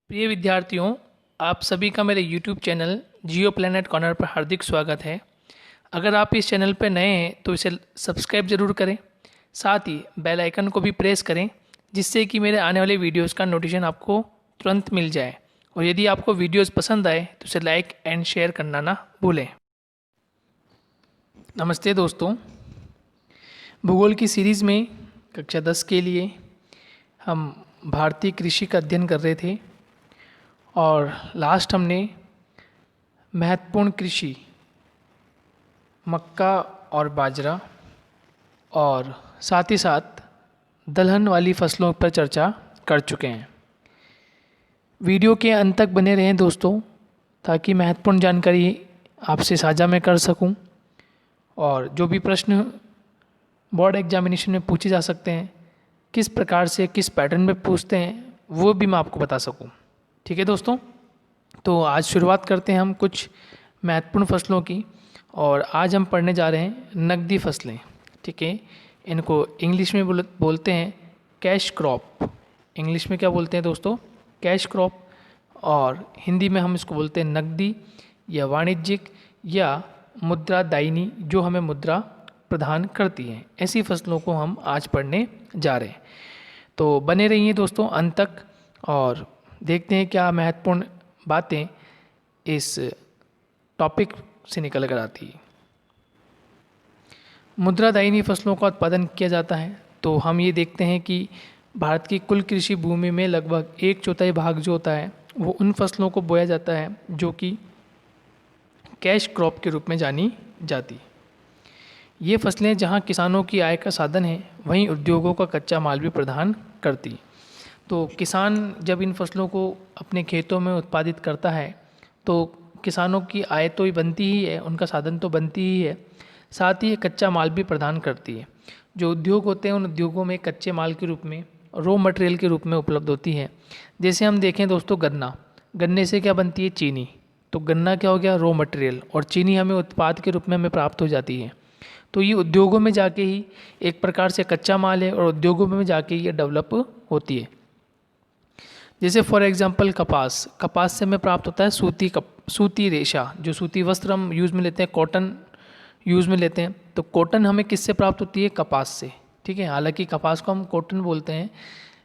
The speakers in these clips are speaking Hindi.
प्रिय विद्यार्थियों, आप सभी का मेरे YouTube चैनल जियो प्लैनेट कॉर्नर पर हार्दिक स्वागत है। अगर आप इस चैनल पर नए हैं तो इसे सब्सक्राइब ज़रूर करें, साथ ही बेल आइकन को भी प्रेस करें जिससे कि मेरे आने वाले वीडियोस का नोटिफिकेशन आपको तुरंत मिल जाए। और यदि आपको वीडियोस पसंद आए तो इसे लाइक एंड शेयर करना ना भूलें। नमस्ते दोस्तों, भूगोल की सीरीज़ में कक्षा 10 के लिए हम भारतीय कृषि का अध्ययन कर रहे थे और लास्ट हमने महत्वपूर्ण कृषि मक्का और बाजरा और साथ ही साथ दलहन वाली फसलों पर चर्चा कर चुके हैं। वीडियो के अंत तक बने रहें दोस्तों, ताकि महत्वपूर्ण जानकारी आपसे साझा मैं कर सकूं और जो भी प्रश्न बोर्ड एग्जामिनेशन में पूछे जा सकते हैं, किस प्रकार से किस पैटर्न में पूछते हैं, वो भी मैं आपको बता सकूं। ठीक है दोस्तों, तो आज शुरुआत करते हैं हम कुछ महत्वपूर्ण फसलों की। और आज हम पढ़ने जा रहे हैं नकदी फसलें। ठीक है, इनको इंग्लिश में बोलते हैं कैश क्रॉप। इंग्लिश में क्या बोलते हैं दोस्तों? Cash crop. और हिंदी में हम इसको बोलते हैं नकदी या वाणिज्यिक या मुद्रादायिनी, जो हमें मुद्रा प्रदान करती हैं। ऐसी फसलों को हम आज पढ़ने जा रहे हैं। तो बने रहिए दोस्तों अंत तक और देखते हैं क्या महत्वपूर्ण बातें इस टॉपिक से निकल कर आती है। मुद्रादायिनी फसलों का उत्पादन किया जाता है तो हम ये देखते हैं कि भारत की कुल कृषि भूमि में लगभग 1/4 भाग जो होता है वो उन फसलों को बोया जाता है जो कि कैश क्रॉप के रूप में जानी जाती। ये फसलें जहाँ किसानों की आय का साधन है, वहीं उद्योगों का कच्चा माल भी प्रदान करती। तो किसान जब इन फसलों को अपने खेतों में उत्पादित करता है तो किसानों की आय तो ही बनती ही है, उनका साधन तो बनती ही है, साथ ही कच्चा माल भी प्रदान करती है। जो उद्योग होते हैं उन उद्योगों में कच्चे माल के रूप में, रॉ मटेरियल के रूप में उपलब्ध होती है। जैसे हम देखें दोस्तों, गन्ने से क्या बनती है? चीनी। तो गन्ना क्या हो गया? Raw material. और चीनी हमें उत्पाद के रूप में हमें प्राप्त हो जाती है। तो ये उद्योगों में जाके ही एक प्रकार से कच्चा माल है और उद्योगों में जाके ये डेवलप होती है। जैसे फॉर एग्जांपल कपास से हमें प्राप्त होता है सूती रेशा, जो सूती वस्त्र हम यूज़ में लेते हैं, कॉटन यूज़ में लेते हैं। तो कॉटन हमें किससे प्राप्त होती है? कपास से। ठीक है, हालांकि कपास को हम कॉटन बोलते हैं,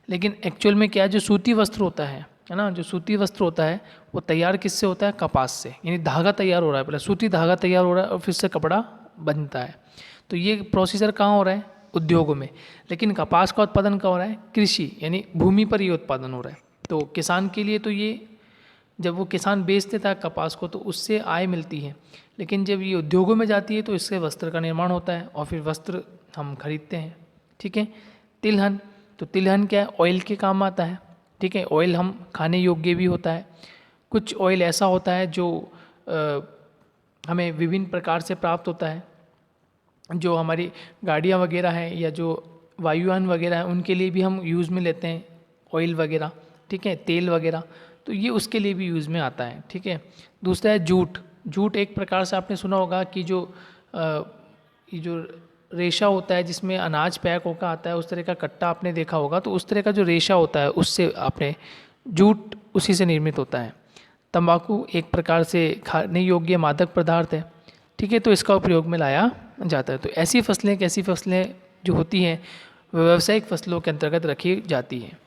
लेकिन एक्चुअल में क्या है, जो सूती वस्त्र होता है ना, जो सूती वस्त्र होता है वो तैयार किससे होता है? कपास से। यानी धागा तैयार हो रहा है, पहले सूती धागा तैयार हो रहा है और फिर से कपड़ा बनता है। तो ये प्रोसीजर कहाँ हो रहा है? उद्योगों में। लेकिन कपास का उत्पादन कहाँ हो रहा है? कृषि यानी भूमि पर ये उत्पादन हो रहा है। तो किसान के लिए तो ये, जब वो किसान बेच देता है कपास को तो उससे आय मिलती है, लेकिन जब ये उद्योगों में जाती है तो इससे वस्त्र का निर्माण होता है और फिर वस्त्र हम खरीदते हैं। ठीक है। तिलहन, तो तिलहन क्या है? ऑयल के काम आता है। ठीक है, ऑयल हम खाने योग्य भी होता है। कुछ ऑयल ऐसा होता है जो हमें विभिन्न प्रकार से प्राप्त होता है, जो हमारी गाड़ियाँ वगैरह हैं या जो वायुयान वगैरह हैं उनके लिए भी हम यूज़ में लेते हैं ऑयल वगैरह। ठीक है, तेल वगैरह, तो ये उसके लिए भी यूज़ में आता है। ठीक है। दूसरा है जूट एक प्रकार से आपने सुना होगा कि ये जो रेशा होता है जिसमें अनाज पैक होकर आता है, उस तरह का कट्टा आपने देखा होगा। तो उस तरह का जो रेशा होता है उससे आपने जूट उसी से निर्मित होता है। तंबाकू एक प्रकार से खाने योग्य मादक पदार्थ है। ठीक है, तो इसका उपयोग में लाया जाता है। तो ऐसी फसलें जो होती हैं व्यावसायिक फसलों के अंतर्गत रखी जाती हैं।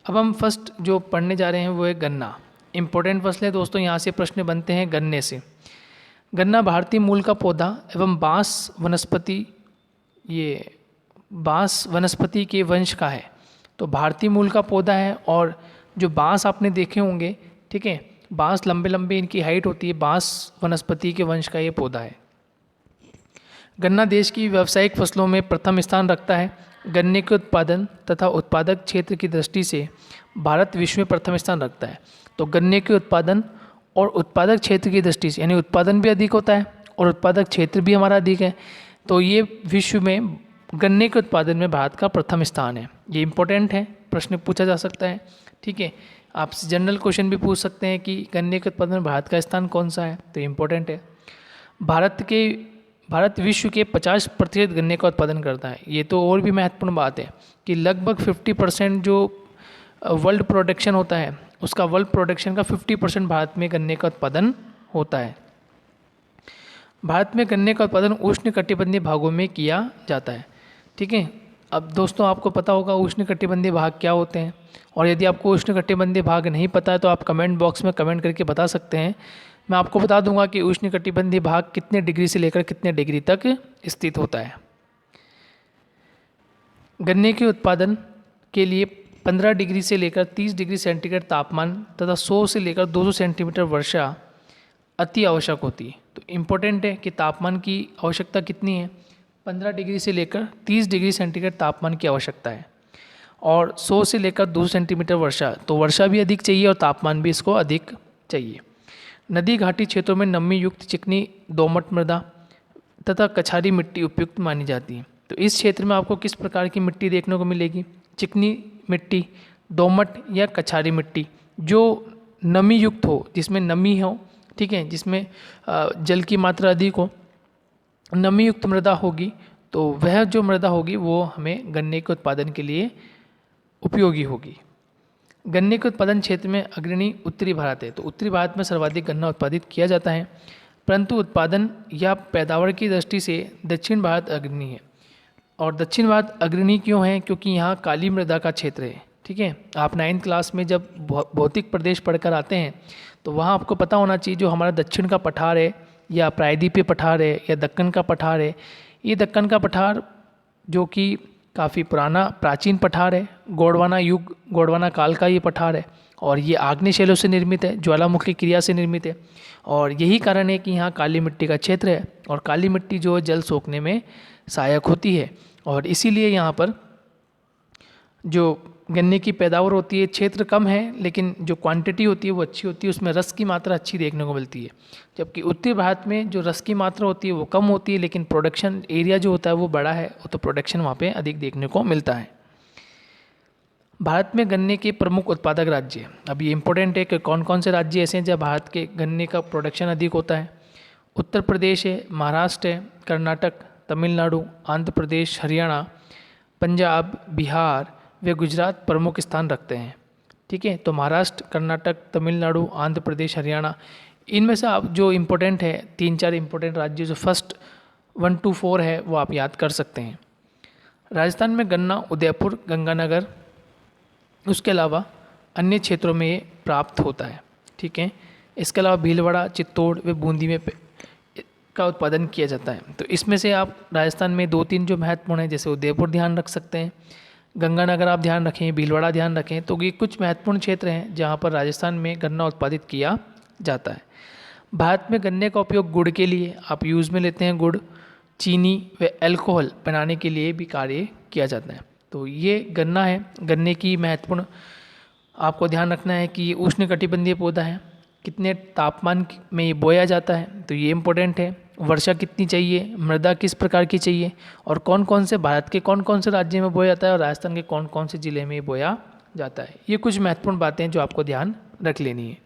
अब हम फर्स्ट जो पढ़ने जा रहे हैं वो है गन्ना। इम्पोर्टेंट फसलें दोस्तों, यहाँ से प्रश्न बनते हैं गन्ने से। गन्ना भारतीय मूल का पौधा एवं बांस वनस्पति के वंश का है। तो भारतीय मूल का पौधा है और जो बांस आपने देखे होंगे, ठीक है, बांस लंबे लंबे इनकी हाइट होती है, बांस वनस्पति के वंश का ये पौधा है। गन्ना देश की व्यावसायिक फसलों में प्रथम स्थान रखता है। गन्ने के उत्पादन तथा उत्पादक क्षेत्र की दृष्टि से भारत विश्व में प्रथम स्थान रखता है। तो गन्ने के उत्पादन और उत्पादक क्षेत्र की दृष्टि से, यानी उत्पादन भी अधिक होता है और उत्पादक क्षेत्र भी हमारा अधिक है, तो ये विश्व में गन्ने के उत्पादन में भारत का प्रथम स्थान है। ये इंपॉर्टेंट है, प्रश्न पूछा जा सकता है। ठीक है, आपसे जनरल क्वेश्चन भी पूछ सकते हैं कि गन्ने के उत्पादन में भारत का स्थान कौन सा है, तो इम्पोर्टेंट है। भारत विश्व के 50% गन्ने का उत्पादन करता है। ये तो और भी महत्वपूर्ण बात है कि लगभग 50% जो वर्ल्ड प्रोडक्शन होता है उसका वर्ल्ड प्रोडक्शन का 50% भारत में गन्ने का उत्पादन होता है। भारत में गन्ने का उत्पादन उष्णकटिबंधीय भागों में किया जाता है। ठीक है, अब दोस्तों आपको पता होगा उष्णकटिबंधीय भाग क्या होते हैं, और यदि आपको उष्णकटिबंधीय भाग नहीं पता है तो आप कमेंट बॉक्स में कमेंट करके बता सकते हैं। मैं आपको बता दूंगा कि उष्णकटिबंधीय भाग कितने डिग्री से लेकर कितने डिग्री तक स्थित होता है। गन्ने के उत्पादन के लिए 15 डिग्री से लेकर 30 डिग्री सेंटीग्रेड तापमान तथा 100 से लेकर 200 सेंटीमीटर वर्षा अति आवश्यक होती है। तो इम्पोर्टेंट है कि तापमान की आवश्यकता कितनी है, 15 डिग्री से लेकर 30 डिग्री सेंटीग्रेड तापमान की आवश्यकता है, और 100 से लेकर 200 सेंटीमीटर वर्षा, तो वर्षा भी अधिक चाहिए और तापमान भी इसको अधिक चाहिए। नदी घाटी क्षेत्रों में नमी युक्त चिकनी दोमट मृदा तथा कछारी मिट्टी उपयुक्त मानी जाती है। तो इस क्षेत्र में आपको किस प्रकार की मिट्टी देखने को मिलेगी, चिकनी मिट्टी, दोमट या कछारी मिट्टी, जो नमी युक्त हो, जिसमें नमी हो, ठीक है, जिसमें जल की मात्रा अधिक हो, नमी युक्त मृदा होगी, तो वह जो मृदा होगी वो हमें गन्ने के उत्पादन के लिए उपयोगी होगी। गन्ने के उत्पादन क्षेत्र में अग्रणी उत्तरी भारत है। तो उत्तरी भारत में सर्वाधिक गन्ना उत्पादित किया जाता है, परंतु उत्पादन या पैदावार की दृष्टि से दक्षिण भारत अग्रणी है। और दक्षिण भारत अग्रणी क्यों है, क्योंकि यहाँ काली मृदा का क्षेत्र है। ठीक है, आप 9th क्लास में जब भौतिक प्रदेश पढ़कर आते हैं तो वहाँ आपको पता होना चाहिए जो हमारा दक्षिण का पठार है या प्रायद्वीपीय पठार है या दक्कन का पठार है, ये दक्कन का पठार जो कि काफ़ी पुराना प्राचीन पठार है, गोंडवाना युग गोंडवाना काल का ये पठार है, और ये आग्नेय शैलों से निर्मित है, ज्वालामुखी क्रिया से निर्मित है, और यही कारण है कि यहाँ काली मिट्टी का क्षेत्र है, और काली मिट्टी जो जल सोखने में सहायक होती है, और इसीलिए यहाँ पर जो गन्ने की पैदावार होती है, क्षेत्र कम है लेकिन जो क्वांटिटी होती है वो अच्छी होती है, उसमें रस की मात्रा अच्छी देखने को मिलती है। जबकि उत्तरी भारत में जो रस की मात्रा होती है वो कम होती है, लेकिन प्रोडक्शन एरिया जो होता है वो बड़ा है, तो प्रोडक्शन वहाँ पे अधिक देखने को मिलता है। भारत में गन्ने के प्रमुख उत्पादक राज्य, अब ये इंपॉर्टेंट है कि कौन कौन से राज्य ऐसे हैं जहाँ भारत के गन्ने का प्रोडक्शन अधिक होता है। उत्तर प्रदेश है, महाराष्ट्र है, कर्नाटक, तमिलनाडु, आंध्र प्रदेश, हरियाणा, पंजाब, बिहार वे गुजरात प्रमुख स्थान रखते हैं। ठीक है, तो महाराष्ट्र, कर्नाटक, तमिलनाडु, आंध्र प्रदेश, हरियाणा, इनमें से आप जो इम्पोर्टेंट है 3-4 इम्पोर्टेंट राज्य जो फर्स्ट 1 to 4 है वो आप याद कर सकते हैं। राजस्थान में गन्ना उदयपुर, गंगानगर, उसके अलावा अन्य क्षेत्रों में ये प्राप्त होता है। ठीक है, इसके अलावा भीलवाड़ा, चित्तौड़ व बूंदी में का उत्पादन किया जाता है। तो इसमें से आप राजस्थान में 2-3 जो महत्वपूर्ण है, जैसे उदयपुर ध्यान रख सकते हैं, गंगानगर आप ध्यान रखें, भीलवाड़ा ध्यान रखें, तो ये कुछ महत्वपूर्ण क्षेत्र हैं जहाँ पर राजस्थान में गन्ना उत्पादित किया जाता है। भारत में गन्ने का उपयोग गुड़ के लिए आप यूज़ में लेते हैं, गुड़, चीनी व अल्कोहल बनाने के लिए भी कार्य किया जाता है। तो ये गन्ना है, गन्ने की महत्वपूर्ण आपको ध्यान रखना है कि ये उष्णकटिबंधीय पौधा है, कितने तापमान में ये बोया जाता है, तो ये इम्पोर्टेंट है। वर्षा कितनी चाहिए, मृदा किस प्रकार की चाहिए, और कौन कौन से भारत के कौन कौन से राज्य में बोया जाता है और राजस्थान के कौन कौन से ज़िले में बोया जाता है, ये कुछ महत्वपूर्ण बातें हैं जो आपको ध्यान रख लेनी है।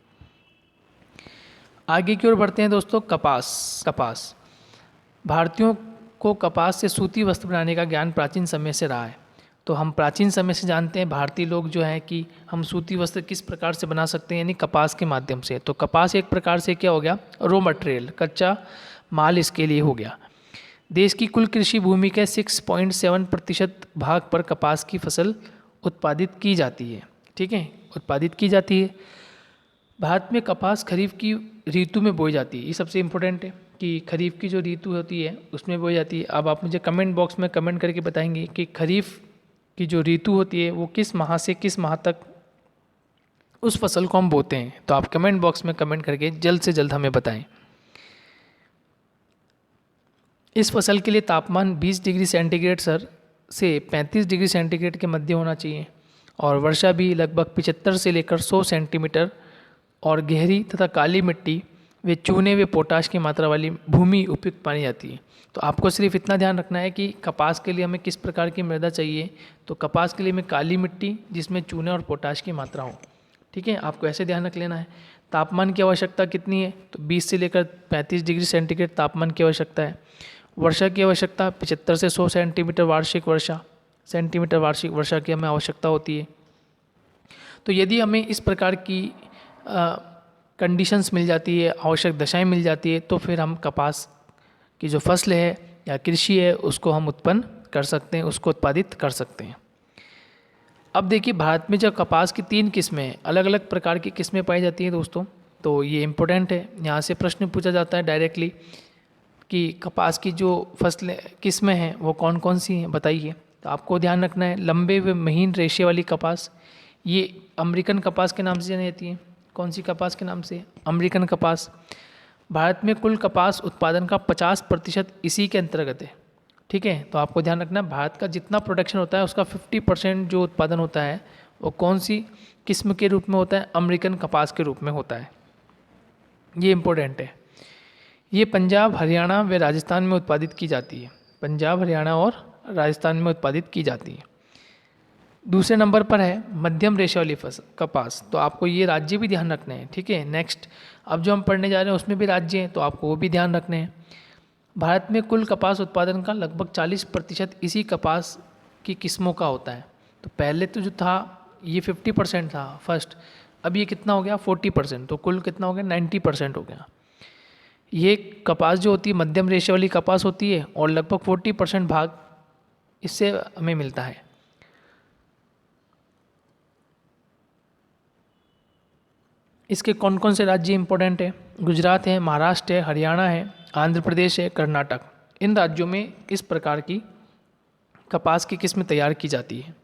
आगे की ओर बढ़ते हैं दोस्तों। कपास भारतीयों को कपास से सूती वस्त्र बनाने का ज्ञान प्राचीन समय से रहा है। तो हम प्राचीन समय से जानते हैं भारतीय लोग जो है कि हम सूती वस्त्र किस प्रकार से बना सकते हैं, यानी कपास के माध्यम से। तो कपास एक प्रकार से क्या हो गया, रॉ मटेरियल, कच्चा माल इसके लिए हो गया। देश की कुल कृषि भूमि के 6.7% भाग पर कपास की फसल उत्पादित की जाती है। ठीक है, उत्पादित की जाती है। भारत में कपास खरीफ की ऋतु में बोई जाती है, ये सबसे इम्पोर्टेंट है कि खरीफ की जो ऋतु होती है उसमें बोई जाती है। अब आप मुझे कमेंट बॉक्स में कमेंट करके बताएंगे कि खरीफ की जो ऋतु होती है वो किस माह से किस माह तक उस फसल को हम बोते हैं। तो आप कमेंट बॉक्स में कमेंट करके जल्द से जल्द हमें बताएं। इस फसल के लिए तापमान 20 डिग्री सेंटीग्रेड से 35 डिग्री सेंटीग्रेड के मध्य होना चाहिए, और वर्षा भी लगभग 75 से लेकर 100 सेंटीमीटर, और गहरी तथा काली मिट्टी वे चूने व पोटाश की मात्रा वाली भूमि उपयुक्त मानी जाती है। तो आपको सिर्फ इतना ध्यान रखना है कि कपास के लिए हमें किस प्रकार की मृदा चाहिए। तो कपास के लिए हमें काली मिट्टी जिसमें चूने और पोटाश की मात्रा हो। ठीक है, आपको ऐसे ध्यान रख लेना है। तापमान की आवश्यकता कितनी है, तो 20 से लेकर 35 डिग्री सेंटीग्रेड तापमान की आवश्यकता है। वर्षा की आवश्यकता 75 से 100 सेंटीमीटर वार्षिक वर्षा की हमें आवश्यकता होती है। तो यदि हमें इस प्रकार की कंडीशंस मिल जाती है, आवश्यक दशाएं मिल जाती है, तो फिर हम कपास की जो फसल है या कृषि है उसको हम उत्पन्न कर सकते हैं, उसको उत्पादित कर सकते हैं। अब देखिए भारत में जब कपास की 3 किस्में हैं, अलग अलग प्रकार की किस्में पाई जाती हैं दोस्तों, तो ये इम्पोर्टेंट है। यहाँ से प्रश्न पूछा जाता है डायरेक्टली कि कपास की जो फसलें किस्में हैं वो कौन कौन सी हैं बताइए। तो आपको ध्यान रखना है, लंबे व महीन रेशे वाली कपास, ये अमेरिकन कपास के नाम से जानी जाती है। कौन सी कपास के नाम से? अमेरिकन कपास। भारत में कुल कपास उत्पादन का 50% इसी के अंतर्गत है। ठीक है, तो आपको ध्यान रखना, भारत का जितना प्रोडक्शन होता है उसका 50% जो उत्पादन होता है वो कौन सी किस्म के रूप में होता है? अमेरिकन कपास के रूप में होता है। ये इम्पोर्टेंट है। ये पंजाब, हरियाणा व राजस्थान में उत्पादित की जाती है। पंजाब, हरियाणा और राजस्थान में उत्पादित की जाती है। दूसरे नंबर पर है मध्यम रेशे वाली फसल कपास। तो आपको ये राज्य भी ध्यान रखने हैं। ठीक है, नेक्स्ट अब जो हम पढ़ने जा रहे हैं उसमें भी राज्य हैं, तो आपको वो भी ध्यान रखने हैं। भारत में कुल कपास उत्पादन का लगभग 40% इसी कपास की किस्मों का होता है। तो पहले तो जो था ये 50% था फर्स्ट, अब ये कितना हो गया? 40%। तो कुल कितना हो गया? 90% हो गया। ये कपास जो होती है मध्यम रेशे वाली कपास होती है और लगभग 40% भाग इससे हमें मिलता है। इसके कौन कौन से राज्य इंपॉर्टेंट है? गुजरात है, महाराष्ट्र है, हरियाणा है, आंध्र प्रदेश है, कर्नाटक। इन राज्यों में इस प्रकार की कपास की किस्म तैयार की जाती है।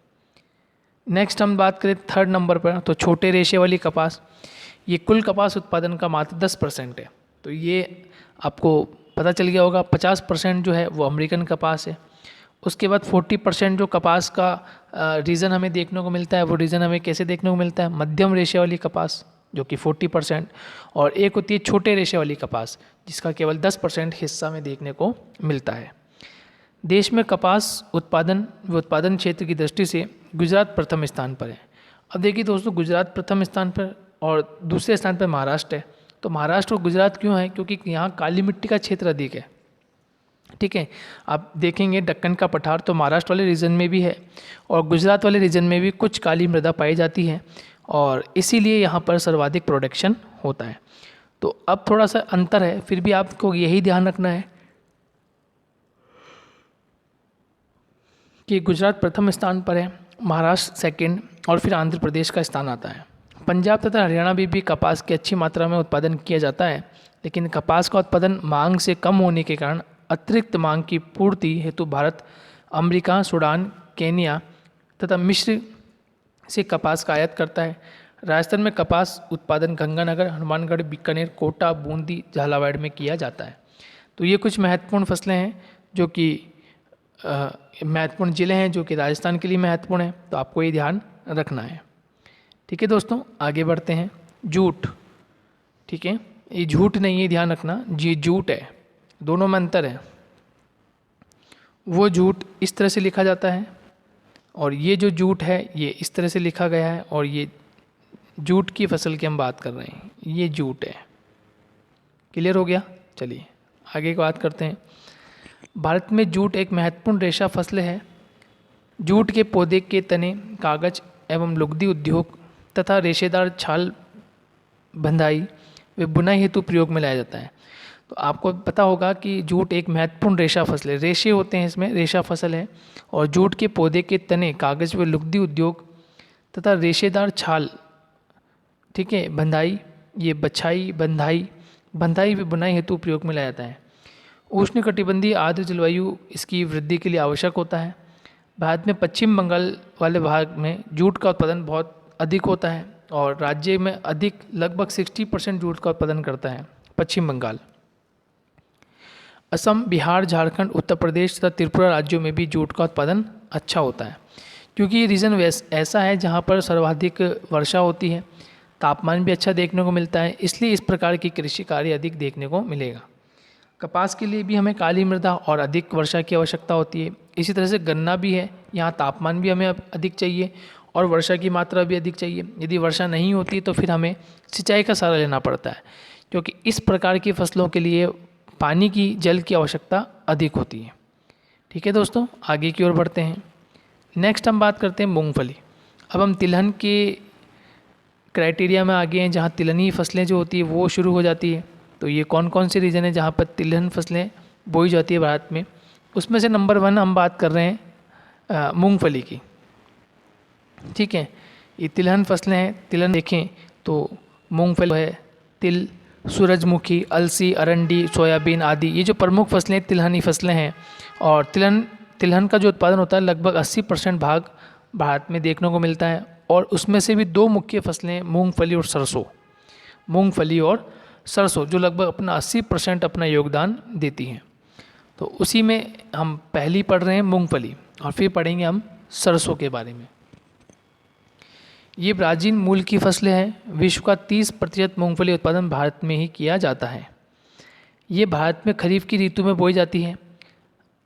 नेक्स्ट हम बात करें थर्ड नंबर पर, तो छोटे रेशे वाली कपास। ये कुल कपास उत्पादन का मात्र 10% है। तो ये आपको पता चल गया होगा, 50% जो है वो अमेरिकन कपास है। उसके बाद 40% जो कपास का रीज़न हमें देखने को मिलता है, वो रीज़न हमें कैसे देखने को मिलता है? मध्यम रेशे वाली कपास जो कि 40%, और एक होती है छोटे रेशे वाली कपास जिसका केवल 10% हिस्सा में देखने को मिलता है। देश में कपास उत्पादन व उत्पादन क्षेत्र की दृष्टि से गुजरात प्रथम स्थान पर है। अब देखिए दोस्तों, गुजरात प्रथम स्थान पर और दूसरे स्थान पर महाराष्ट्र है। तो महाराष्ट्र और गुजरात क्यों है? क्योंकि यहाँ काली मिट्टी का क्षेत्र अधिक है। ठीक है, आप देखेंगे दक्कन का पठार तो महाराष्ट्र वाले रीजन में भी है और गुजरात वाले रीजन में भी कुछ काली मृदा पाई जाती है और इसीलिए यहाँ पर सर्वाधिक प्रोडक्शन होता है। तो अब थोड़ा सा अंतर है, फिर भी आपको यही ध्यान रखना है कि गुजरात प्रथम स्थान पर है, महाराष्ट्र सेकंड और फिर आंध्र प्रदेश का स्थान आता है। पंजाब तथा हरियाणा में भी कपास की अच्छी मात्रा में उत्पादन किया जाता है, लेकिन कपास का उत्पादन मांग से कम होने के कारण अतिरिक्त मांग की पूर्ति हेतु भारत अमेरिका, सूडान, केन्या तथा मिस्र से कपास का आयात करता है। राजस्थान में कपास उत्पादन गंगानगर, हनुमानगढ़, बीकानेर, कोटा, बूंदी, झालावाड़ में किया जाता है। तो ये कुछ महत्वपूर्ण फसलें हैं जो कि महत्वपूर्ण ज़िले हैं जो कि राजस्थान के लिए महत्वपूर्ण है, तो आपको ये ध्यान रखना है। ठीक है दोस्तों, आगे बढ़ते हैं। जूट, ठीक है, ये झूठ नहीं है, ध्यान रखना, ये जूट है, दोनों में अंतर है। वो जूट इस तरह से लिखा जाता है और ये जो जूट है ये इस तरह से लिखा गया है, और ये जूट की फसल की हम बात कर रहे हैं, ये जूट है। क्लियर हो गया? चलिए आगे की बात करते हैं। भारत में जूट एक महत्वपूर्ण रेशा फसल है। जूट के पौधे के तने कागज एवं लुगदी उद्योग तथा रेशेदार छाल बंधाई व बुनाई हेतु प्रयोग में लाया जाता है। तो आपको पता होगा कि जूट एक महत्वपूर्ण रेशा फसल है, रेशे होते हैं इसमें, रेशा फसल है। और जूट के पौधे के तने कागज व लुगदी उद्योग तथा रेशेदार छाल, ठीक है, बंधाई, ये बछाई, बंधाई व बुनाई हेतु प्रयोग में लाया जाता है। उष्णकटिबंधीय आर्द्र जलवायु इसकी वृद्धि के लिए आवश्यक होता है। भारत में पश्चिम बंगाल वाले भाग में जूट का उत्पादन बहुत अधिक होता है और राज्य में अधिक लगभग 60% जूट का उत्पादन करता है पश्चिम बंगाल। असम, बिहार, झारखंड, उत्तर प्रदेश तथा त्रिपुरा राज्यों में भी जूट का उत्पादन अच्छा होता है, क्योंकि ये रीजन ऐसा है जहाँ पर सर्वाधिक वर्षा होती है, तापमान भी अच्छा देखने को मिलता है, इसलिए इस प्रकार की कृषि कार्य अधिक देखने को मिलेगा। कपास के लिए भी हमें काली मृदा और अधिक वर्षा की आवश्यकता होती है। इसी तरह से गन्ना भी है, यहाँ तापमान भी हमें अधिक चाहिए और वर्षा की मात्रा भी अधिक चाहिए। यदि वर्षा नहीं होती तो फिर हमें सिंचाई का सहारा लेना पड़ता है, क्योंकि इस प्रकार की फसलों के लिए पानी की, जल की आवश्यकता अधिक होती है। ठीक है दोस्तों, आगे की ओर बढ़ते हैं। नेक्स्ट हम बात करते हैं मूंगफली। अब हम तिलहन के क्राइटेरिया में आगे हैं जहाँ तिलहनी फसलें जो होती है वो शुरू हो जाती है। तो ये कौन कौन से रीजन है जहाँ पर तिलहन फसलें बोई जाती है भारत में? उसमें से नंबर 1 हम बात कर रहे हैं मूंगफली की। ठीक है, ये तिलहन फसलें हैं। तिलहन देखें तो मूंगफली है, तिल, सूरजमुखी, अलसी, अरंडी, सोयाबीन आदि, ये जो प्रमुख फसलें तिलहनी फसलें हैं। और तिलहन का जो उत्पादन होता है लगभग 80% भाग भारत में देखने को मिलता है। और उसमें से भी 2 मुख्य फसलें मूंगफली और सरसों, मूंगफली और सरसों जो लगभग अपना 80% अपना योगदान देती हैं। तो उसी में हम पहली पढ़ रहे हैं मूंगफली, और फिर पढ़ेंगे हम सरसों के बारे में। ये ब्राज़ील मूल की फसलें हैं। विश्व का 30% मूंगफली उत्पादन भारत में ही किया जाता है। ये भारत में खरीफ की ऋतु में बोई जाती है।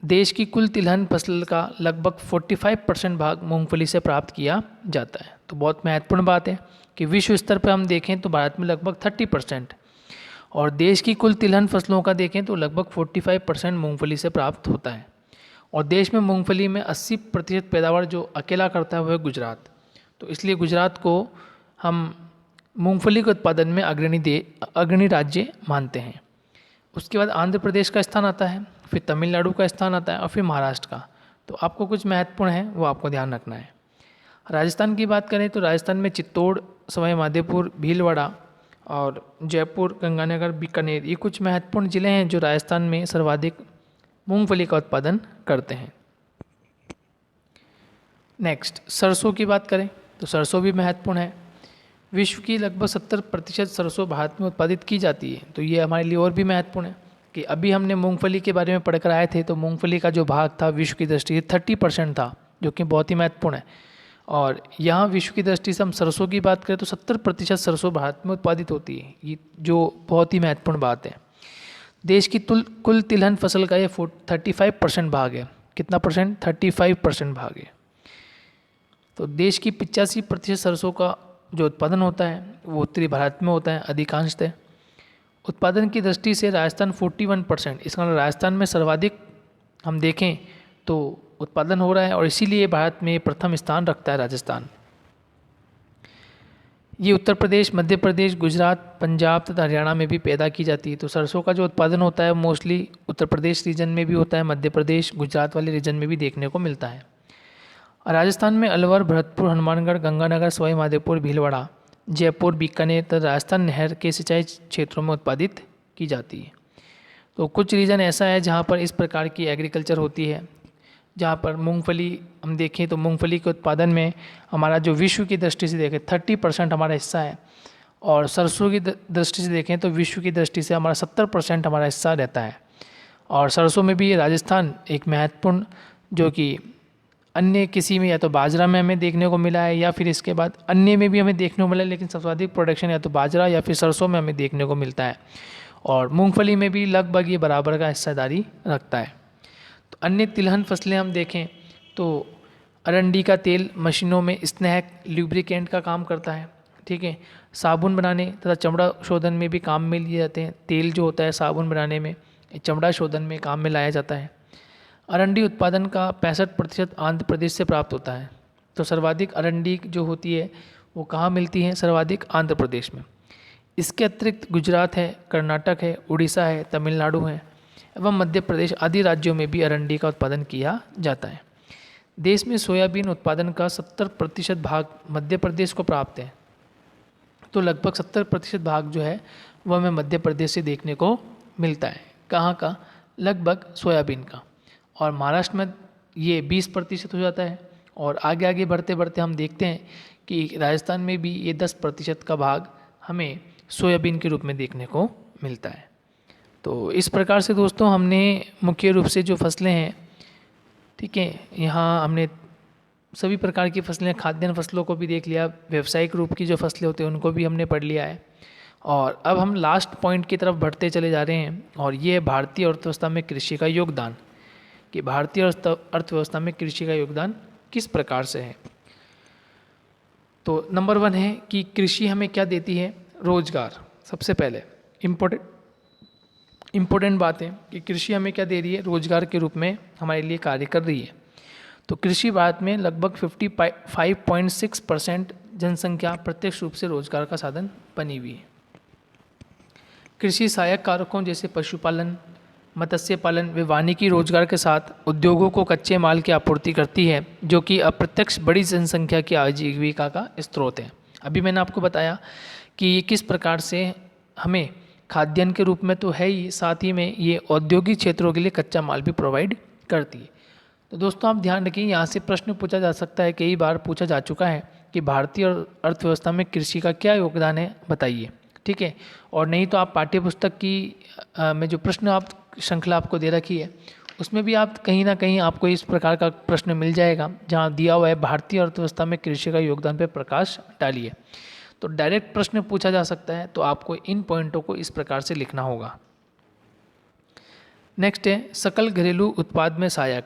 देश की कुल तिलहन फसल का लगभग 45% भाग मूंगफली से प्राप्त किया जाता है। तो बहुत महत्वपूर्ण बात है कि विश्व स्तर पर हम देखें तो भारत में लगभग 30%, और देश की कुल तिलहन फसलों का देखें तो लगभग 45% मूंगफली से प्राप्त होता है। और देश में मूंगफली में 80% पैदावार जो अकेला करता है वह है गुजरात। तो इसलिए गुजरात को हम मूंगफली के उत्पादन में अग्रणी राज्य मानते हैं। उसके बाद आंध्र प्रदेश का स्थान आता है, फिर तमिलनाडु का स्थान आता है, और फिर महाराष्ट्र का। तो आपको कुछ महत्वपूर्ण है वो आपको ध्यान रखना है। राजस्थान की बात करें तो राजस्थान में चित्तौड़, सवाई माधोपुर, भीलवाड़ा और जयपुर, गंगानगर, बीकानेर, ये कुछ महत्वपूर्ण ज़िले हैं जो राजस्थान में सर्वाधिक मूंगफली का उत्पादन करते हैं। नेक्स्ट, सरसों की बात करें तो सरसों भी महत्वपूर्ण है। विश्व की लगभग 70% सरसों भारत में उत्पादित की जाती है। तो ये हमारे लिए और भी महत्वपूर्ण है कि अभी हमने मूंगफली के बारे में पढ़कर आए थे, तो मूंगफली का जो भाग था विश्व की दृष्टि से 30% था, जो कि बहुत ही महत्वपूर्ण है। और यहाँ विश्व की दृष्टि से हम सरसों की बात करें तो 70% सरसों भारत में उत्पादित होती है, ये जो बहुत ही महत्वपूर्ण बात है। देश की कुल तिलहन फसल का ये 35% भाग है। कितना परसेंट? 35% भाग है। तो देश की 85% सरसों का जो उत्पादन होता है वो उत्तरी भारत में होता है अधिकांशतः। उत्पादन की दृष्टि से राजस्थान 41%, इसका मतलब राजस्थान में सर्वाधिक हम देखें तो उत्पादन हो रहा है, और इसीलिए भारत में प्रथम स्थान रखता है राजस्थान। ये उत्तर प्रदेश, मध्य प्रदेश, गुजरात, पंजाब तथा हरियाणा में भी पैदा की जाती है। तो सरसों का जो उत्पादन होता है मोस्टली उत्तर प्रदेश रीजन में भी होता है, मध्य प्रदेश, गुजरात वाले रीजन में भी देखने को मिलता है। राजस्थान में अलवर, भरतपुर, हनुमानगढ़, गंगानगर, सवाई माधोपुर, भीलवाड़ा, जयपुर, बीकानेर तथा राजस्थान नहर के सिंचाई क्षेत्रों में उत्पादित की जाती है। तो कुछ रीजन ऐसा है जहाँ पर इस प्रकार की एग्रीकल्चर होती है, जहाँ पर मूंगफली हम देखें तो मूंगफली के उत्पादन में हमारा जो विश्व की दृष्टि से देखें 30% हमारा हिस्सा है, और सरसों की दृष्टि से देखें तो विश्व की दृष्टि से हमारा 70% हमारा हिस्सा रहता है। और सरसों में भी राजस्थान एक महत्वपूर्ण, जो कि अन्य किसी में या तो बाजरा में हमें देखने को मिला है, या फिर इसके बाद अन्य में भी हमें देखने को मिला है, लेकिन सर्वाधिक प्रोडक्शन या तो बाजरा या फिर सरसों में हमें देखने को मिलता है। और मूंगफली में भी लगभग ये बराबर का हिस्सेदारी रखता है। तो अन्य तिलहन फसलें हम देखें तो अरंडी का तेल मशीनों में स्नैक ल्यूब्रिकेंट का काम करता है। ठीक है, साबुन बनाने तथा चमड़ा शोधन में भी काम में लिए जाते हैं। तेल जो होता है साबुन बनाने में, चमड़ा शोधन में काम में लाया जाता है। अरंडी उत्पादन का 65% आंध्र प्रदेश से प्राप्त होता है। तो सर्वाधिक अरंडी जो होती है वो कहाँ मिलती है? सर्वाधिक आंध्र प्रदेश में। इसके अतिरिक्त गुजरात है, कर्नाटक है, उड़ीसा है, तमिलनाडु है एवं मध्य प्रदेश आदि राज्यों में भी अरंडी का उत्पादन किया जाता है। देश में सोयाबीन उत्पादन का 70% भाग मध्य प्रदेश को प्राप्त है। तो लगभग 70% भाग जो है वह हमें मध्य प्रदेश से देखने को मिलता है। कहाँ का? लगभग सोयाबीन का। और महाराष्ट्र में ये 20% हो जाता है, और आगे आगे बढ़ते बढ़ते हम देखते हैं कि राजस्थान में भी ये 10% का भाग हमें सोयाबीन के रूप में देखने को मिलता है। तो इस प्रकार से दोस्तों हमने मुख्य रूप से जो फसलें हैं, ठीक है, यहाँ हमने सभी प्रकार की फसलें, खाद्यान्न फसलों को भी देख लिया, व्यावसायिक रूप की जो फसलें होती हैं उनको भी हमने पढ़ लिया है। और अब हम लास्ट पॉइंट की तरफ बढ़ते चले जा रहे हैं, और ये है भारतीय अर्थव्यवस्था में कृषि का योगदान, कि भारतीय अर्थव्यवस्था में कृषि का योगदान किस प्रकार से है। तो नंबर 1 है कि कृषि हमें क्या देती है? रोजगार। सबसे पहले इम्पोर्टेंट बात है कि कृषि हमें क्या दे रही है? रोजगार के रूप में हमारे लिए कार्य कर रही है। तो कृषि भारत में लगभग 55.6% जनसंख्या प्रत्यक्ष रूप से रोजगार का साधन बनी हुई है। कृषि सहायक कारकों जैसे पशुपालन, मत्स्य पालन व वानिकी रोजगार के साथ उद्योगों को कच्चे माल की आपूर्ति करती है, जो कि अप्रत्यक्ष बड़ी जनसंख्या की आजीविका का स्रोत है। अभी मैंने आपको बताया कि किस प्रकार से हमें खाद्यान्न के रूप में तो है ही, साथ ही में ये औद्योगिक क्षेत्रों के लिए कच्चा माल भी प्रोवाइड करती है। तो दोस्तों आप ध्यान रखिए, यहाँ से प्रश्न पूछा जा सकता है, कई बार पूछा जा चुका है कि भारतीय अर्थव्यवस्था में कृषि का क्या योगदान है, बताइए। ठीक है, और नहीं तो आप पाठ्यपुस्तक की में जो प्रश्न आप श्रृंखला आपको दे रखी है उसमें भी आप कहीं ना कहीं आपको इस प्रकार का प्रश्न मिल जाएगा, जहाँ दिया हुआ है भारतीय अर्थव्यवस्था में कृषि का योगदान पर प्रकाश डालिए। तो डायरेक्ट प्रश्न पूछा जा सकता है, तो आपको इन पॉइंटों को इस प्रकार से लिखना होगा। नेक्स्ट है सकल घरेलू उत्पाद में सहायक।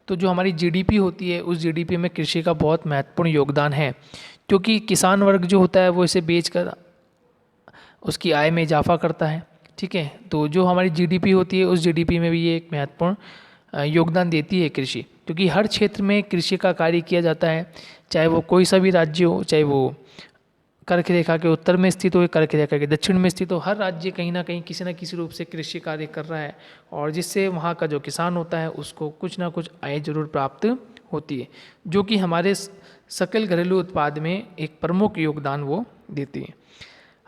तो जो हमारी जीडीपी होती है, उस जीडीपी में कृषि का बहुत महत्वपूर्ण योगदान है, क्योंकि किसान वर्ग जो होता है वो इसे बेचकर उसकी आय में इजाफा करता है। ठीक है, तो जो हमारी जीडीपी होती है उस जीडीपी में भी ये एक महत्वपूर्ण योगदान देती है कृषि, क्योंकि हर क्षेत्र में कृषि का कार्य किया जाता है, चाहे वो कोई सा भी राज्य हो, चाहे वो कर्क रेखा के उत्तर में स्थित हो या कर्क रेखा के दक्षिण में स्थित हो, हर राज्य कहीं ना कहीं किसी न किसी रूप से कृषि कार्य कर रहा है, और जिससे वहाँ का जो किसान होता है उसको कुछ ना कुछ आय जरूर प्राप्त होती है, जो कि हमारे सकल घरेलू उत्पाद में एक प्रमुख योगदान वो देती है।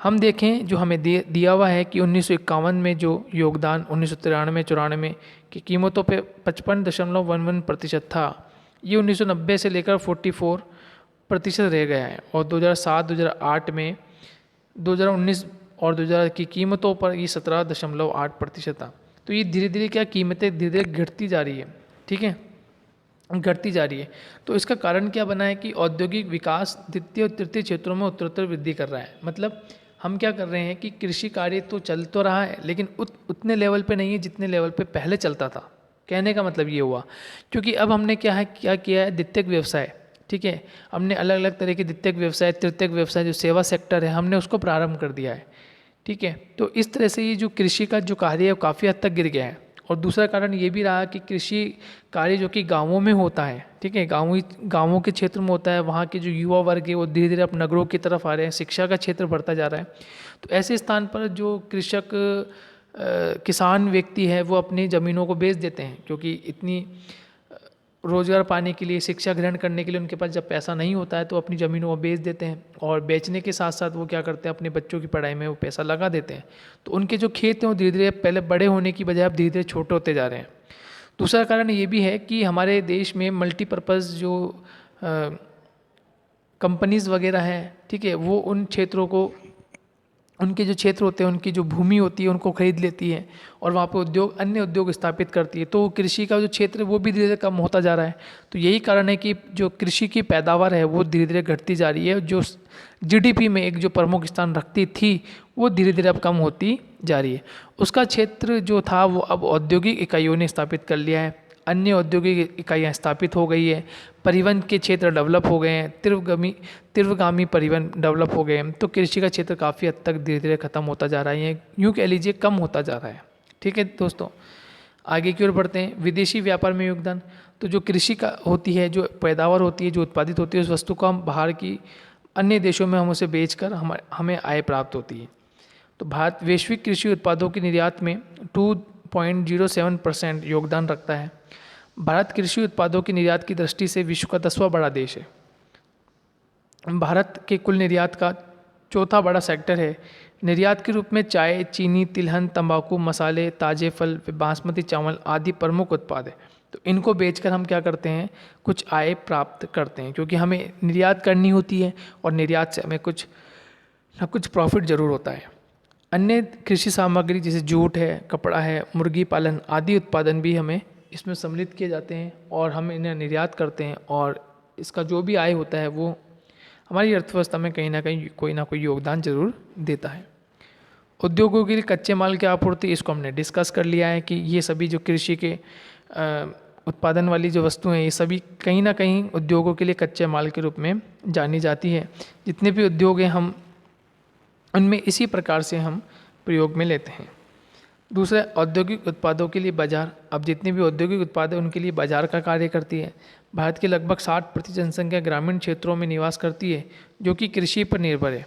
हम देखें जो हमें दिया हुआ है कि 1951 में जो योगदान 1993-94 की कीमतों पे 55.11% था, ये 1990 से लेकर 44% रह गया है, और 2007-2008 में 2019 और 2000 की कीमतों पर ये 17.8% था। तो ये धीरे धीरे क्या कीमतें धीरे धीरे घटती जा रही है। ठीक है, घटती जा रही है। तो इसका कारण क्या बना है कि औद्योगिक विकास द्वितीय और तृतीय क्षेत्रों में उत्तरोत्तर वृद्धि कर रहा है। मतलब हम क्या कर रहे हैं कि कृषि कार्य तो चल तो रहा है, लेकिन उतने लेवल पे नहीं है जितने लेवल पे पहले चलता था। कहने का मतलब ये हुआ, क्योंकि अब हमने क्या किया है, द्वितीयक व्यवसाय। ठीक है, हमने अलग अलग तरह के द्वितीयक व्यवसाय, तृतीयक व्यवसाय, जो सेवा सेक्टर है, हमने उसको प्रारंभ कर दिया है। ठीक है, तो इस तरह से ये जो कृषि का जो कार्य है वो काफ़ी हद तक गिर गया है। और दूसरा कारण ये भी रहा कि कृषि कार्य जो कि गांवों में होता है, ठीक है, गांवों के क्षेत्र में होता है, वहाँ के जो युवा वर्ग है वो धीरे धीरे अब नगरों की तरफ आ रहे हैं, शिक्षा का क्षेत्र बढ़ता जा रहा है। तो ऐसे स्थान पर जो कृषक किसान व्यक्ति है वो अपनी ज़मीनों को बेच देते हैं, क्योंकि इतनी रोज़गार पाने के लिए, शिक्षा ग्रहण करने के लिए उनके पास जब पैसा नहीं होता है तो अपनी ज़मीनों को बेच देते हैं, और बेचने के साथ साथ वो क्या करते हैं, अपने बच्चों की पढ़ाई में वो पैसा लगा देते हैं। तो उनके जो खेत हैं वो धीरे धीरे पहले बड़े होने की बजाय अब धीरे धीरे छोटे होते जा रहे हैं। दूसरा कारण ये भी है कि हमारे देश में मल्टीपर्पज़ जो कंपनीज़ वगैरह हैं, ठीक है, वो उन क्षेत्रों को, उनके जो क्षेत्र होते हैं, उनकी जो भूमि होती है उनको खरीद लेती है और वहाँ पे अन्य उद्योग स्थापित करती है। तो कृषि का जो क्षेत्र है वो भी धीरे धीरे कम होता जा रहा है। तो यही कारण है कि जो कृषि की पैदावार है वो धीरे धीरे घटती जा रही है। जो जीडीपी में एक जो प्रमुख स्थान रखती थी वो धीरे धीरे अब कम होती जा रही है। उसका क्षेत्र जो था वो अब औद्योगिक इकाइयों ने स्थापित कर लिया है, अन्य औद्योगिक इकाइयाँ स्थापित हो गई है, परिवहन के क्षेत्र डेवलप हो गए हैं, तीव्रगामी परिवहन डेवलप हो गए हैं। तो कृषि का क्षेत्र काफ़ी हद तक धीरे धीरे खत्म होता जा रहा है, यूँ कह लीजिए कम होता जा रहा है। ठीक है दोस्तों, आगे की ओर बढ़ते हैं। विदेशी व्यापार में योगदान। तो जो कृषि का होती है, जो पैदावार होती है, जो उत्पादित होती है, उस वस्तु को हम बाहर की अन्य देशों में हम उसे बेचकर हमें आय प्राप्त होती है। तो भारत वैश्विक कृषि उत्पादों के निर्यात में 2.07% योगदान रखता है। भारत कृषि उत्पादों की निर्यात की दृष्टि से विश्व का 10वां बड़ा देश है। भारत के कुल निर्यात का चौथा बड़ा सेक्टर है। निर्यात के रूप में चाय, चीनी, तिलहन, तंबाकू, मसाले, ताजे फल, बासमती चावल आदि प्रमुख उत्पाद है। तो इनको बेचकर हम क्या करते हैं, कुछ आय प्राप्त करते हैं, क्योंकि हमें निर्यात करनी होती है और निर्यात से हमें कुछ ना कुछ प्रॉफिट जरूर होता है। अन्य कृषि सामग्री जैसे जूट है, कपड़ा है, मुर्गी पालन आदि उत्पादन भी हमें इसमें सम्मिलित किए जाते हैं और हम इन्हें निर्यात करते हैं, और इसका जो भी आय होता है वो हमारी अर्थव्यवस्था में कहीं ना कोई योगदान जरूर देता है। उद्योगों के लिए कच्चे माल की आपूर्ति, इसको हमने डिस्कस कर लिया है कि ये सभी जो कृषि के उत्पादन वाली जो वस्तुएं हैं ये सभी कहीं ना कहीं उद्योगों के लिए कच्चे माल के रूप में जानी जाती है। जितने भी उद्योग हैं हम उनमें इसी प्रकार से हम प्रयोग में लेते हैं। दूसरा, औद्योगिक उत्पादों के लिए बाजार। अब जितने भी औद्योगिक उत्पाद हैं उनके लिए बाजार का कार्य करती है। भारत की लगभग 60% जनसंख्या ग्रामीण क्षेत्रों में निवास करती है, जो कि कृषि पर निर्भर है।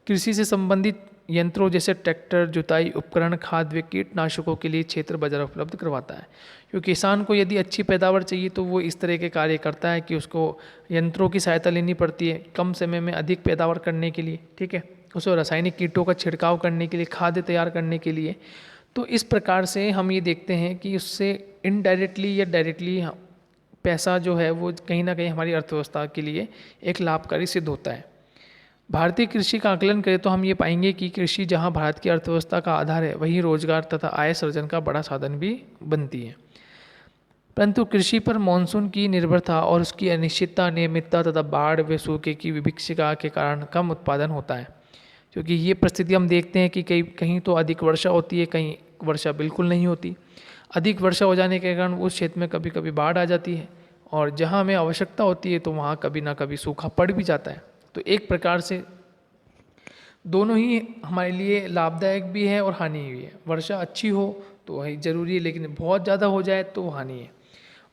कृषि से संबंधित यंत्रों जैसे ट्रैक्टर, जुताई उपकरण, खाद व कीटनाशकों के लिए क्षेत्र बाजार उपलब्ध करवाता है। क्योंकि किसान को यदि अच्छी पैदावार चाहिए तो वो इस तरह के कार्य करता है कि उसको यंत्रों की सहायता लेनी पड़ती है कम समय में अधिक पैदावार करने के लिए, ठीक है। उसको रासायनिक कीटों का छिड़काव करने के लिए, खाद्य तैयार करने के लिए। तो इस प्रकार से हम ये देखते हैं कि उससे इनडायरेक्टली या डायरेक्टली पैसा जो है वो कहीं ना कहीं हमारी अर्थव्यवस्था के लिए एक लाभकारी सिद्ध होता है। भारतीय कृषि का आकलन करें तो हम ये पाएंगे कि कृषि जहाँ भारत की अर्थव्यवस्था का आधार है, वहीं रोजगार तथा आय सृजन का बड़ा साधन भी बनती है। परंतु कृषि पर मानसून की निर्भरता और उसकी अनिश्चितता, नियमितता तथा बाढ़ व सूखे की विभीषिका के कारण कम उत्पादन होता है। क्योंकि ये परिस्थिति हम देखते हैं कि कहीं तो अधिक वर्षा होती है, कहीं वर्षा बिल्कुल नहीं होती। अधिक वर्षा हो जाने के कारण उस क्षेत्र में कभी कभी बाढ़ आ जाती है, और जहाँ हमें आवश्यकता होती है तो वहाँ कभी ना कभी सूखा पड़ भी जाता है। तो एक प्रकार से दोनों ही हमारे लिए लाभदायक भी है और हानि भी है। वर्षा अच्छी हो तो वही जरूरी है, लेकिन बहुत ज़्यादा हो जाए तो हानि है।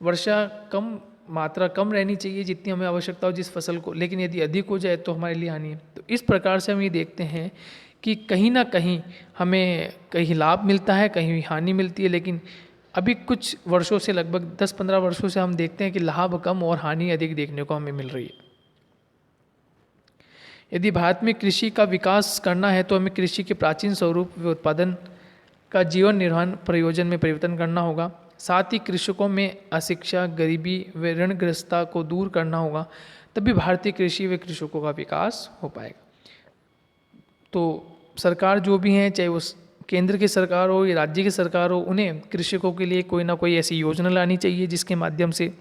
वर्षा कम मात्रा कम रहनी चाहिए जितनी हमें आवश्यकता हो जिस फसल को, लेकिन यदि अधिक हो जाए तो हमारे लिए हानि है। तो इस प्रकार से हम ये देखते हैं कि कहीं ना कहीं हमें कहीं लाभ मिलता है, कहीं हानि मिलती है। लेकिन अभी कुछ वर्षों से, लगभग 10-15 वर्षों से हम देखते हैं कि लाभ कम और हानि अधिक देखने को हमें मिल रही है। यदि भारत में कृषि का विकास करना है तो हमें कृषि के प्राचीन स्वरूप व उत्पादन का जीवन निर्वहन प्रयोजन में परिवर्तन करना होगा। साथ ही कृषकों में अशिक्षा, गरीबी व ऋणग्रस्तता को दूर करना होगा, तभी भारतीय कृषि व कृषकों का विकास हो पाएगा। तो सरकार जो भी हैं, चाहे वो केंद्र की सरकार हो या राज्य की सरकार हो, उन्हें कृषकों के लिए कोई ना कोई ऐसी योजना लानी चाहिए जिसके माध्यम से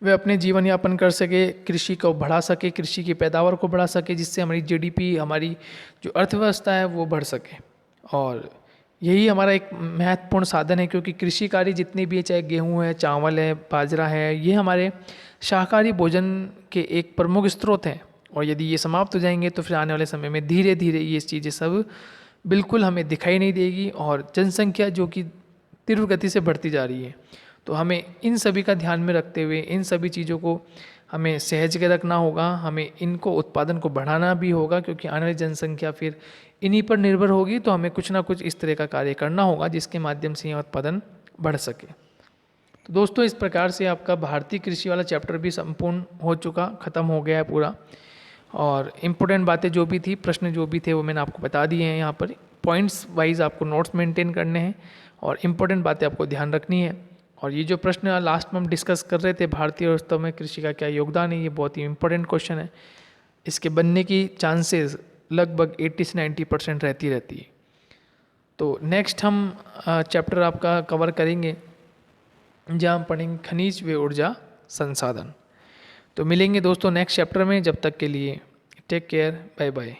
वे अपने जीवन यापन कर सके, कृषि को बढ़ा सके, कृषि की पैदावार को बढ़ा सके, जिससे हमारी जीडीपी, हमारी जो अर्थव्यवस्था है वो बढ़ सके। और यही हमारा एक महत्वपूर्ण साधन है, क्योंकि कृषि कार्य जितने भी है, चाहे गेहूँ है, चावल है, बाजरा है, ये हमारे शाकाहारी भोजन के एक प्रमुख स्रोत हैं। और यदि ये समाप्त हो जाएंगे तो फिर आने वाले समय में धीरे धीरे ये चीज़ें सब बिल्कुल हमें दिखाई नहीं देगी, और जनसंख्या जो कि तीव्र गति से बढ़ती जा रही है। तो हमें इन सभी का ध्यान में रखते हुए इन सभी चीज़ों को हमें सहज के रखना होगा, हमें इनको उत्पादन को बढ़ाना भी होगा, क्योंकि आने वाली जनसंख्या फिर इन्हीं पर निर्भर होगी। तो हमें कुछ ना कुछ इस तरह का कार्य करना होगा जिसके माध्यम से यह उत्पादन बढ़ सके। तो दोस्तों, इस प्रकार से आपका भारतीय कृषि वाला चैप्टर भी संपूर्ण हो चुका, ख़त्म हो गया है पूरा। और इम्पोर्टेंट बातें जो भी थी, प्रश्न जो भी थे, वो मैंने आपको बता दिए हैं। यहाँ पर पॉइंट्स वाइज आपको नोट्स मेंटेन करने हैं और इम्पोर्टेंट बातें आपको ध्यान रखनी है। और ये जो प्रश्न लास्ट में हम डिस्कस कर रहे थे, भारतीय अर्थव्यवस्था में कृषि का क्या योगदान है, ये बहुत ही इम्पोर्टेंट क्वेश्चन है। इसके बनने की चांसेस लगभग 80 से 90% रहती है। तो नेक्स्ट हम चैप्टर आपका कवर करेंगे जहाँ हम पढ़ेंगे खनिज व ऊर्जा संसाधन। तो मिलेंगे दोस्तों नेक्स्ट चैप्टर में। जब तक के लिए टेक केयर, बाय बाय।